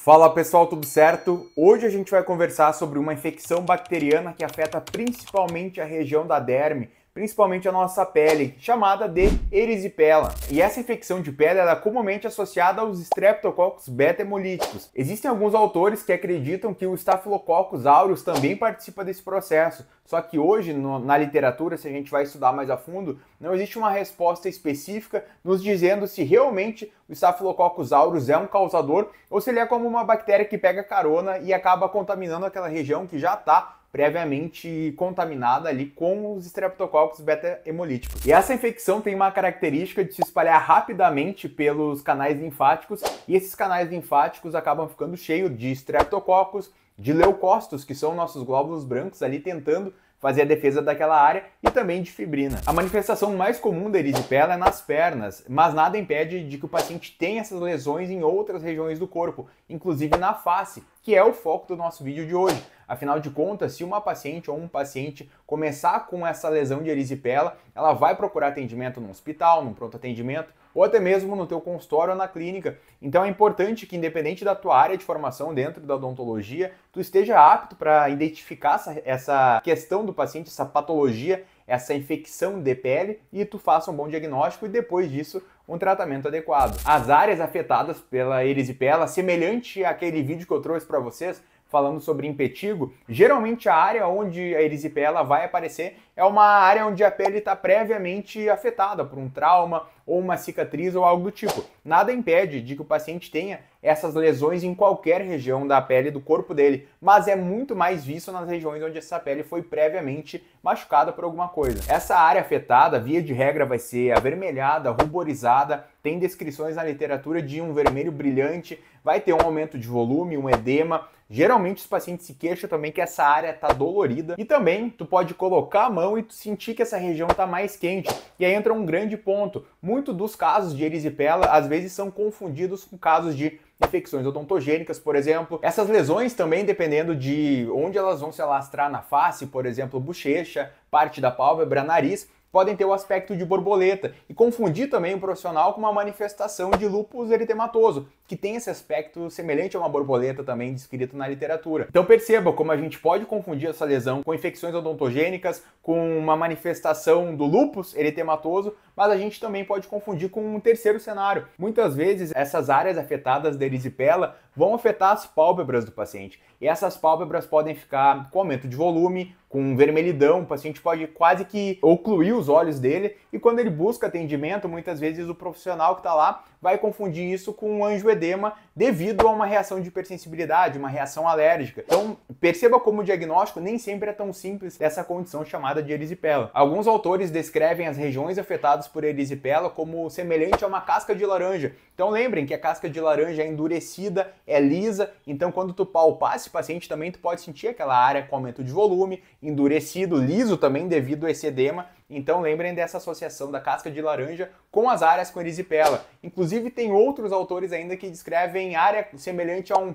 Fala pessoal, tudo certo? Hoje a gente vai conversar sobre uma infecção bacteriana que afeta principalmente a região da derme, principalmente a nossa pele, chamada de erisipela. E essa infecção de pele ela é comumente associada aos Streptococcus beta-hemolíticos. Existem alguns autores que acreditam que o Staphylococcus aureus também participa desse processo, só que hoje na literatura, se a gente vai estudar mais a fundo, não existe uma resposta específica nos dizendo se realmente o Staphylococcus aureus é um causador ou se ele é como uma bactéria que pega carona e acaba contaminando aquela região que já está previamente contaminada ali com os Streptococcus beta-hemolíticos. E essa infecção tem uma característica de se espalhar rapidamente pelos canais linfáticos e esses canais linfáticos acabam ficando cheios de Streptococcus, de leucócitos, que são nossos glóbulos brancos ali tentando fazer a defesa daquela área, e também de fibrina. A manifestação mais comum da erisipela é nas pernas, mas nada impede de que o paciente tenha essas lesões em outras regiões do corpo, inclusive na face, que é o foco do nosso vídeo de hoje. Afinal de contas, se uma paciente ou um paciente começar com essa lesão de erisipela, ela vai procurar atendimento no hospital, no pronto atendimento, ou até mesmo no teu consultório ou na clínica. Então é importante que, independente da tua área de formação dentro da odontologia, tu esteja apto para identificar essa questão do paciente, essa patologia, essa infecção de pele, e tu faça um bom diagnóstico e depois disso um tratamento adequado. As áreas afetadas pela erisipela, semelhante àquele vídeo que eu trouxe para vocês, falando sobre impetigo, geralmente a área onde a erisipela vai aparecer é uma área onde a pele está previamente afetada por um trauma ou uma cicatriz ou algo do tipo. Nada impede de que o paciente tenha essas lesões em qualquer região da pele do corpo dele, mas é muito mais visto nas regiões onde essa pele foi previamente machucada por alguma coisa. Essa área afetada, via de regra, vai ser avermelhada, ruborizada, tem descrições na literatura de um vermelho brilhante, vai ter um aumento de volume, um edema. Geralmente os pacientes se queixam também que essa área está dolorida e também tu pode colocar a mão e tu sentir que essa região está mais quente. E aí entra um grande ponto. Muitos dos casos de erisipela às vezes são confundidos com casos de infecções odontogênicas, por exemplo. Essas lesões também, dependendo de onde elas vão se alastrar na face, por exemplo, bochecha, parte da pálpebra, nariz, podem ter o aspecto de borboleta e confundir também o profissional com uma manifestação de lúpus eritematoso, que tem esse aspecto semelhante a uma borboleta também descrito na literatura. Então perceba como a gente pode confundir essa lesão com infecções odontogênicas, com uma manifestação do lúpus eritematoso, mas a gente também pode confundir com um terceiro cenário. Muitas vezes essas áreas afetadas da erisipela vão afetar as pálpebras do paciente e essas pálpebras podem ficar com aumento de volume, com vermelhidão, o paciente pode quase que ocluir os olhos dele e quando ele busca atendimento, muitas vezes o profissional que está lá vai confundir isso com um angioedema devido a uma reação de hipersensibilidade, uma reação alérgica. Então, perceba como o diagnóstico nem sempre é tão simples dessa condição chamada de erisipela. Alguns autores descrevem as regiões afetadas por erisipela como semelhante a uma casca de laranja. Então, lembrem que a casca de laranja é endurecida, é lisa, então quando tu palpar esse paciente também tu pode sentir aquela área com aumento de volume, endurecido, liso também devido a esse edema. Então lembrem dessa associação da casca de laranja com as áreas com erisipela. Inclusive tem outros autores ainda que descrevem área semelhante a um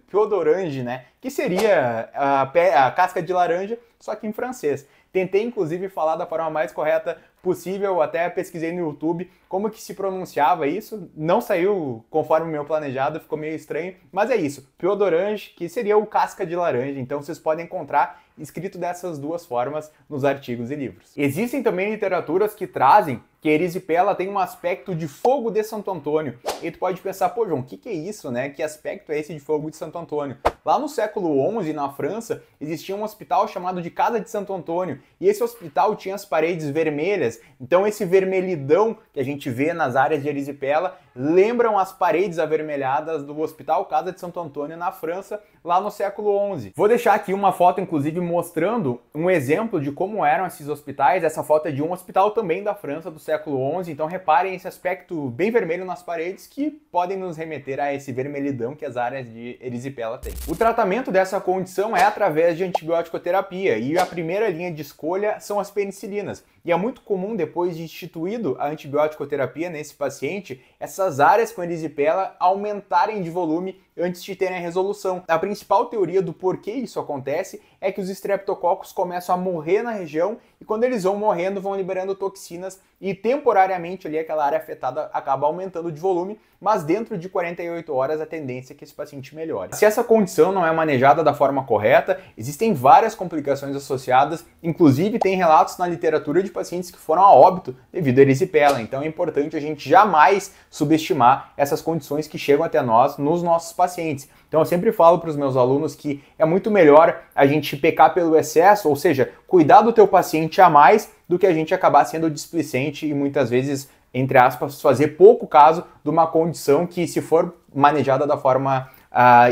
pyodorange, né? Que seria a casca de laranja, só que em francês. Tentei inclusive falar da forma mais correta possível, até pesquisei no YouTube como que se pronunciava isso, não saiu conforme o meu planejado, ficou meio estranho, mas é isso, pyodorange, que seria o casca de laranja, então vocês podem encontrar escrito dessas duas formas nos artigos e livros. Existem também literaturas que trazem que a erisipela tem um aspecto de fogo de Santo Antônio. E tu pode pensar, pô João, o que é isso, né? Que aspecto é esse de fogo de Santo Antônio? Lá no século XI, na França, existia um hospital chamado de Casa de Santo Antônio. E esse hospital tinha as paredes vermelhas. Então esse vermelhidão que a gente vê nas áreas de erisipela lembram as paredes avermelhadas do Hospital Casa de Santo Antônio na França, lá no século XI. Vou deixar aqui uma foto, inclusive, mostrando um exemplo de como eram esses hospitais. Essa foto é de um hospital também da França, do século XI, então reparem esse aspecto bem vermelho nas paredes que podem nos remeter a esse vermelhidão que as áreas de erisipela têm. O tratamento dessa condição é através de antibiótico-terapia e a primeira linha de escolha são as penicilinas. E é muito comum, depois de instituído a antibiótico-terapia nesse paciente, essas áreas com erisipela aumentarem de volume antes de terem a resolução. A principal teoria do porquê isso acontece é que os streptococcus começam a morrer na região e quando eles vão morrendo, vão liberando toxinas e temporariamente ali aquela área afetada acaba aumentando de volume, mas dentro de 48 horas a tendência é que esse paciente melhore. Se essa condição não é manejada da forma correta, existem várias complicações associadas, inclusive tem relatos na literatura de pacientes que foram a óbito devido à erisipela, então é importante a gente jamais subestimar essas condições que chegam até nós nos nossos pacientes. Então eu sempre falo para os meus alunos que é muito melhor a gente pecar pelo excesso, ou seja, cuidar do teu paciente a mais do que a gente acabar sendo displicente e muitas vezes, entre aspas, fazer pouco caso de uma condição que, se for manejada da forma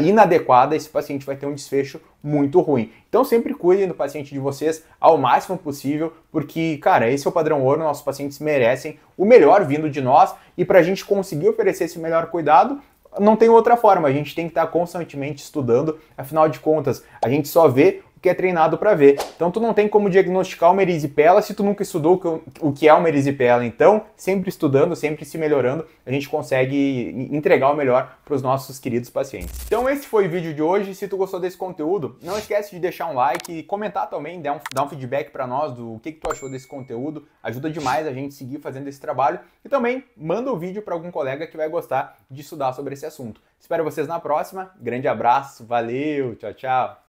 inadequada, esse paciente vai ter um desfecho muito ruim. Então sempre cuidem do paciente de vocês ao máximo possível, porque, cara, esse é o padrão ouro, nossos pacientes merecem o melhor vindo de nós, e para a gente conseguir oferecer esse melhor cuidado, não tem outra forma, a gente tem que estar constantemente estudando, afinal de contas, a gente só vê o que é treinado para ver. Então tu não tem como diagnosticar uma erisipela se tu nunca estudou o que é uma erisipela. Então, sempre estudando, sempre se melhorando, a gente consegue entregar o melhor para os nossos queridos pacientes. Então esse foi o vídeo de hoje. Se tu gostou desse conteúdo, não esquece de deixar um like e comentar também, dar um feedback para nós do que tu achou desse conteúdo. Ajuda demais a gente seguir fazendo esse trabalho. E também manda o vídeo para algum colega que vai gostar de estudar sobre esse assunto. Espero vocês na próxima. Grande abraço, valeu, tchau, tchau.